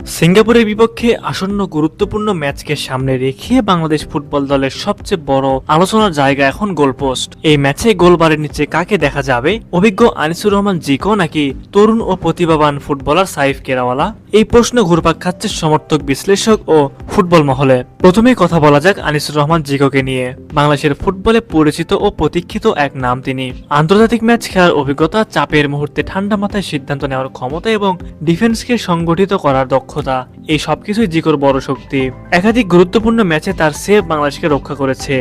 সিঙ্গাপুরের বিপক্ষে আসন্ন গুরুত্বপূর্ণ ম্যাচকে সামনে রেখে বাংলাদেশ ফুটবল দলের সবচেয়ে বড় আলোচনার জায়গা এখন গোলপোস্ট। এই ম্যাচে গোলবারের নিচে কাকে দেখা যাবে? অভিজ্ঞ আনিসুর রহমান জিকো নাকি তরুণ ও প্রতিভাবান ফুটবলার সাইফ কেরাওয়ালা? এই প্রশ্ন ঘুরপাক খাচ্ছে সমর্থক, বিশ্লেষক ও ফুটবল মহলে। প্রথমেই কথা বলা যাক আনিসুর রহমান জিকোকে নিয়ে। বাংলাদেশের ফুটবলে পরিচিত ও প্রতীক্ষিত এক নাম তিনি। আন্তর্জাতিক ম্যাচ খেলার অভিজ্ঞতা, চাপের মুহূর্তে ঠান্ডা মাথায় সিদ্ধান্ত নেওয়ার ক্ষমতা এবং ডিফেন্সকে সংগঠিত করার দক্ষতা, এই সবকিছুই জিকোর বড় শক্তি। একাধিক গুরুত্বপূর্ণ ম্যাচে তার সেভ বাংলাদেশকে রক্ষা করেছে।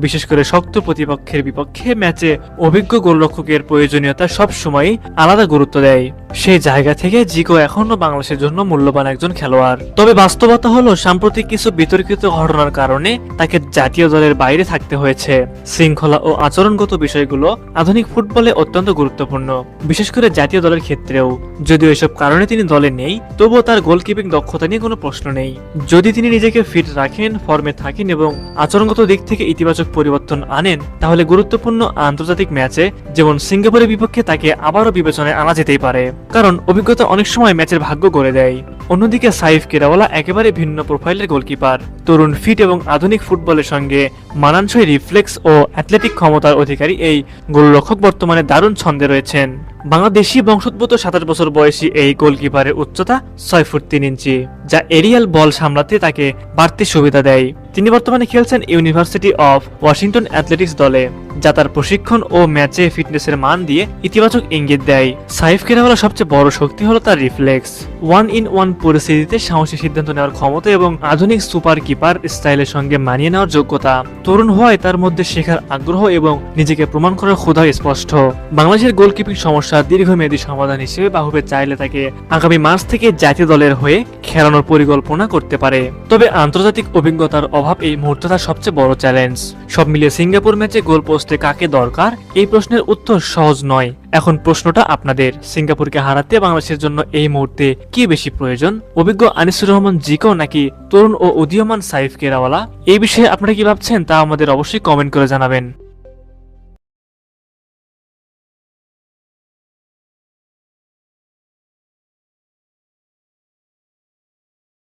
বিশেষ করে শক্ত প্রতিপক্ষের বিপক্ষে ম্যাচে অভিজ্ঞ গোলরক্ষকের প্রয়োজনীয়তা সবসময়ই আলাদা গুরুত্ব দেয়। সেই জায়গা থেকে জিকো এখনো বাংলাদেশের জন্য মূল্যবান একজন খেলোয়াড়। তবে বাস্তবতা হলো, সাম্প্রতিক কিছু বিতর্কিত ঘটনার কারণে তাকে জাতীয় দলের বাইরে থাকতে হয়েছে। শৃঙ্খলা ও আচরণগত বিষয়গুলো আধুনিক ফুটবলে অত্যন্ত গুরুত্বপূর্ণ, বিশেষ করে জাতীয় দলের ক্ষেত্রেও। যদিও এসব কারণে তিনি দলে নেই, তবুও তার গোলকিপিং দক্ষতা নিয়ে কোনো প্রশ্ন নেই। যদি তিনি নিজেকে ফিট রাখেন, ফর্মে থাকেন এবং আচরণগত দিক থেকে ইতিবাচক পরিবর্তন আনেন, তাহলে গুরুত্বপূর্ণ আন্তর্জাতিক ম্যাচে যেমন সিঙ্গাপুরের বিপক্ষে তাকে আবারও বিবেচনায় আনা যেতেই পারে, কারণ অভিজ্ঞতা অনেক সময় ম্যাচের ভাগ্য গড়ে দেয়। অন্যদিকে সাইফ কেরাওয়ালা একেবারে ভিন্ন প্রোফাইলের গোলকিপার। তরুণ, ফিট এবং আধুনিক ফুটবলের সঙ্গে মানানসই রিফ্লেক্স ও অ্যাথলেটিক ক্ষমতার অধিকারী এই গোলরক্ষক বর্তমানে দারুণ ছন্দে রয়েছেন। বাংলাদেশি বংশোদ্ভূত 27 বছর বয়সী এই গোলকিপারের উচ্চতা 6 ফুট 3 ইঞ্চি, যা এরিয়াল বল সামলাতে তাকে বাড়তি সুবিধা দেয়। তিনি বর্তমানে খেলছেন ইউনিভার্সিটি অফ ওয়াশিংটন অ্যাথলেটিক্স দলে, যা তার প্রশিক্ষণ ও ম্যাচে ফিটনেসের মান দিয়ে ইতিবাচক ইঙ্গিত দেয়। সাইফ কেরাওয়ালার সবচেয়ে বড় শক্তি হলো তার রিফ্লেক্স। 1-in-1 পরিস্থিতিতে সাহসী সিদ্ধান্ত নেওয়ার ক্ষমতা এবং আধুনিক সুপার কিপার স্টাইলের সঙ্গে মানিয়ে নেওয়ার যোগ্যতা। তরুণ হওয়ায় তার মধ্যে শেখার আগ্রহ এবং নিজেকে প্রমাণ করার ক্ষুধা স্পষ্ট। বাংলাদেশের গোলকিপিং সমস্যা দীর্ঘমেয়াদী সমাধান হিসেবে বাহুবে চাইলে তাকে আগামী মার্চ থেকে জাতীয় দলের হয়ে খেলানোর পরিকল্পনা করতে পারে। তবে আন্তর্জাতিক অভিজ্ঞতার অভাব এই মুহূর্তে তার সবচেয়ে বড় চ্যালেঞ্জ। সব মিলিয়ে সিঙ্গাপুর ম্যাচে গোল পোস্টে কাকে দরকার, এই প্রশ্নের উত্তর সহজ নয়। এখন প্রশ্নটা আপনাদের, সিঙ্গাপুরকে হারাতে বাংলাদেশের জন্য এই মুহূর্তে কি বেশি প্রয়োজন? অভিজ্ঞ আনিসুর রহমান জিকো নাকি তরুণ ও উদীয়মান সাইফ কেরাওয়ালা? এই বিষয়ে আপনারা কি ভাবছেন তা আমাদের অবশ্যই কমেন্ট করে জানাবেন।